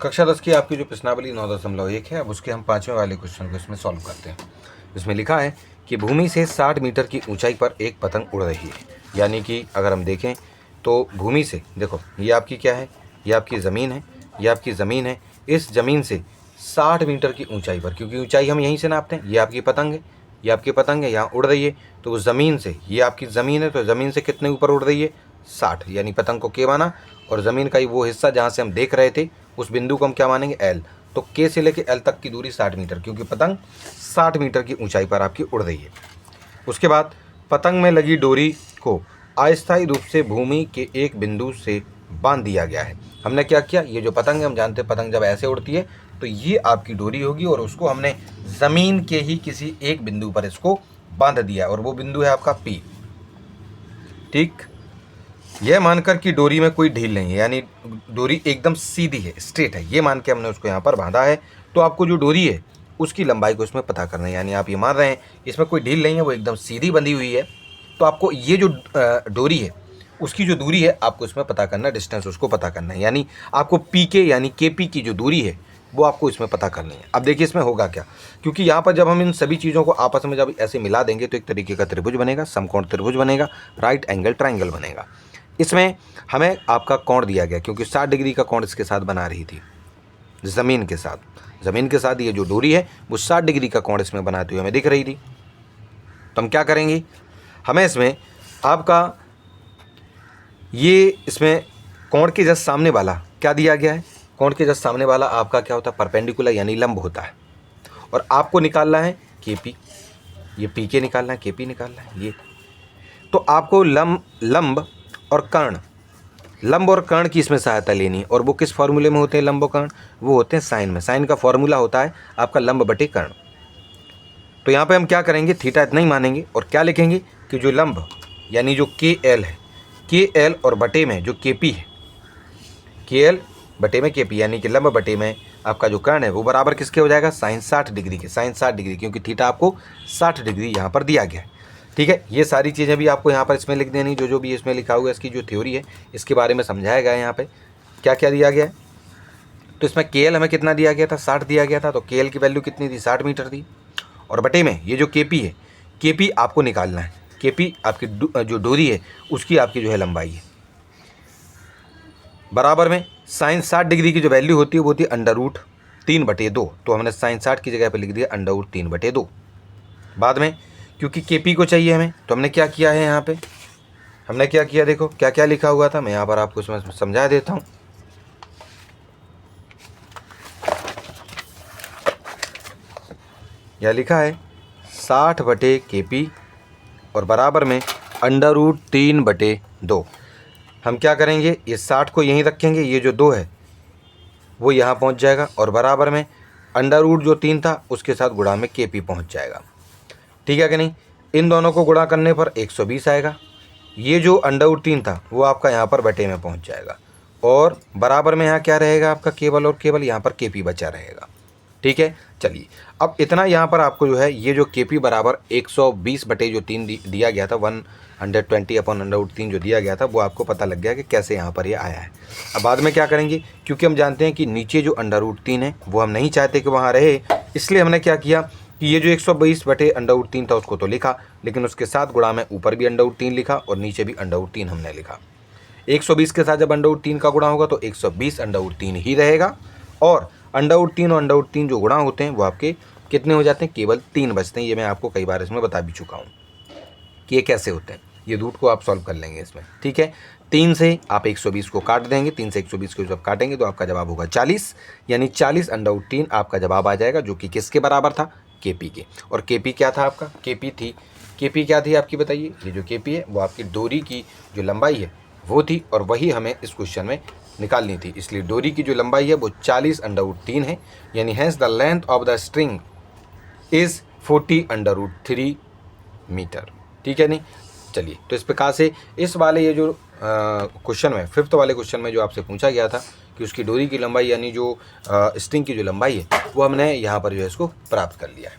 कक्षा 10 की आपकी जो प्रश्नावली 9.1 है, अब उसके हम 5वें वाले क्वेश्चन को इसमें सॉल्व करते हैं। इसमें लिखा है कि भूमि से 60 मीटर की ऊंचाई पर एक पतंग उड़ रही है। यानी कि अगर हम देखें तो भूमि से, देखो ये आपकी क्या है, ये आपकी ज़मीन है, ये आपकी ज़मीन है। इस ज़मीन से 60 मीटर की ऊंचाई पर, क्योंकि ऊंचाई हम यहीं से नापते हैं, ये आपकी पतंग है, ये आपकी पतंग है, यहाँ उड़ रही है। तो वो ज़मीन से, ये आपकी ज़मीन है, तो ज़मीन से कितने ऊपर उड़ रही है, 60। यानी पतंग को के माना और ज़मीन का ही वो हिस्सा जहाँ से हम देख रहे थे उस बिंदु को हम क्या मानेंगे, एल। तो के से लेके एल तक की दूरी 60 मीटर, क्योंकि पतंग 60 मीटर की ऊंचाई पर आपकी उड़ रही है। उसके बाद पतंग में लगी डोरी को अस्थायी रूप से भूमि के एक बिंदु से बांध दिया गया है। हमने क्या किया, ये जो पतंग है, हम जानते हैं पतंग जब ऐसे उड़ती है तो ये आपकी डोरी होगी और उसको हमने ज़मीन के ही किसी एक बिंदु पर इसको बांध दिया और वो बिंदु है आपका पी। ठीक, यह मानकर कि डोरी में कोई ढील नहीं है, यानी डोरी एकदम सीधी है, स्ट्रेट है, ये मान के हमने उसको यहाँ पर बांधा है। तो आपको जो डोरी है उसकी लंबाई को इसमें पता करना है। यानी आप ये मान रहे हैं इसमें कोई ढील नहीं है, वो एकदम सीधी बंधी हुई है। तो आपको ये जो डोरी है उसकी जो दूरी है आपको इसमें पता करना है, डिस्टेंस उसको पता करना है। यानी आपको पी के यानी के पी की जो दूरी है वो आपको इसमें पता करनी है। अब देखिए इसमें होगा क्या, क्योंकि यहाँ पर जब हम इन सभी चीज़ों को आपस में जब ऐसे मिला देंगे तो एक तरीके का त्रिभुज बनेगा, समकोण त्रिभुज बनेगा, राइट एंगल ट्राइंगल बनेगा। इसमें हमें आपका कोण दिया गया, क्योंकि 60 डिग्री का कोण इसके साथ बना रही थी, ज़मीन के साथ ये जो डोरी है वो 60 डिग्री का कोण इसमें बनाती हुई हमें दिख रही थी। तो हम क्या करेंगे, हमें इसमें आपका ये इसमें कोण के जस्ट सामने वाला क्या दिया गया है, कोण के जस्ट सामने वाला आपका क्या होता है, परपेंडिकुलर यानी लंब होता है। और आपको निकालना है के पी, ये पी के निकालना है, के पी निकालना है ये। तो आपको लंब और कर्ण की इसमें सहायता लेनी है। और वो किस फॉर्मूले में होते हैं लंब और कर्ण, वो होते हैं साइन में। साइन का फॉर्मूला होता है आपका लंब बटे कर्ण। तो यहाँ पे हम क्या करेंगे, थीटा इतना ही मानेंगे और क्या लिखेंगे कि जो लंब यानी जो के एल है, के एल और बटे में जो के पी है, के एल बटे में के पी, यानी कि लंब बटे में आपका जो कर्ण है वो बराबर किसके हो जाएगा, साइन 60 डिग्री के। साइन 60 डिग्री, क्योंकि थीटा आपको 60 डिग्री यहाँ पर दिया गया है। ठीक है, ये सारी चीज़ें भी आपको यहाँ पर इसमें लिख देनी, जो भी इसमें लिखा हुआ है, इसकी जो थ्योरी है इसके बारे में समझाया गया है। यहाँ पे क्या क्या दिया गया है, तो इसमें के एल हमें कितना दिया गया था, 60 दिया गया था। तो के एल की वैल्यू कितनी थी, 60 मीटर थी। और बटे में ये जो के पी है, के पी आपको निकालना है। के पी आपकी जो डोरी है उसकी आपकी जो है लंबाई है, बराबर में साइन 60 डिग्री की जो वैल्यू होती है वो होती है √3/2। तो हमने साइन 60 की जगह पर लिख दिया √3/2। बाद में क्योंकि के पी को चाहिए हमें, तो हमने क्या किया है, यहाँ पे हमने क्या किया, देखो क्या क्या लिखा हुआ था, मैं यहाँ पर आपको इसमें समझा देता हूँ। यह लिखा है 60/KP और बराबर में √3/2। हम क्या करेंगे, ये 60 को यहीं रखेंगे, ये जो 2 है वो यहाँ पहुँच जाएगा और बराबर में अंडर रूट जो 3 था उसके साथ गुणा में KP पहुँच जाएगा। ठीक है कि नहीं, इन दोनों को गुणा करने पर 120 आएगा। ये जो √3 था वो आपका यहाँ पर बटे में पहुँच जाएगा और बराबर में यहाँ क्या रहेगा आपका, केवल और केवल यहाँ पर KP बचा रहेगा। ठीक है, चलिए अब इतना यहाँ पर आपको जो है ये जो KP बराबर 120/3 दिया गया था, 120/√3 जो दिया गया था वो आपको पता लग गया कि कैसे यहाँ पर ये आया है। अब बाद में क्या करेंगे, क्योंकि हम जानते हैं कि नीचे जो √3 है वो हम नहीं चाहते कि वहाँ रहे, इसलिए हमने क्या किया कि ये जो 120/√3 था उसको तो लिखा, लेकिन उसके साथ गुणा में ऊपर भी √3 लिखा और नीचे भी √3 हमने लिखा। 120 के साथ जब √3 का गुणा होगा तो 120/3 ही रहेगा और √3 और √3 जो गुणा होते हैं वो आपके कितने हो जाते हैं, केवल 3 बचते हैं। ये मैं आपको कई बार इसमें बता भी चुका हूँ कि ये कैसे होते हैं। ये रूट को आप सॉल्व कर लेंगे इसमें। ठीक है, 3 से आप 120 को काट देंगे, 3 से 120 को जब काटेंगे तो आपका जवाब होगा 40, यानी 40/3 आपका जवाब आ जाएगा, जो कि किसके बराबर था, KP के। और KP क्या था आपका, KP क्या थी आपकी बताइए, ये जो KP है वो आपकी डोरी की जो लंबाई है वो थी और वही हमें इस क्वेश्चन में निकालनी थी। इसलिए डोरी की जो लंबाई है वो 40/3 है, यानी hence the length of the string is 40/3 metre. ठीक है नहीं, चलिए तो इस प्रकार से इस वाले ये जो क्वेश्चन में 5th वाले क्वेश्चन में जो आपसे पूछा गया था कि उसकी डोरी की लंबाई यानी जो स्ट्रिंग की जो लंबाई है वो हमने यहाँ पर जो है इसको प्राप्त कर लिया है।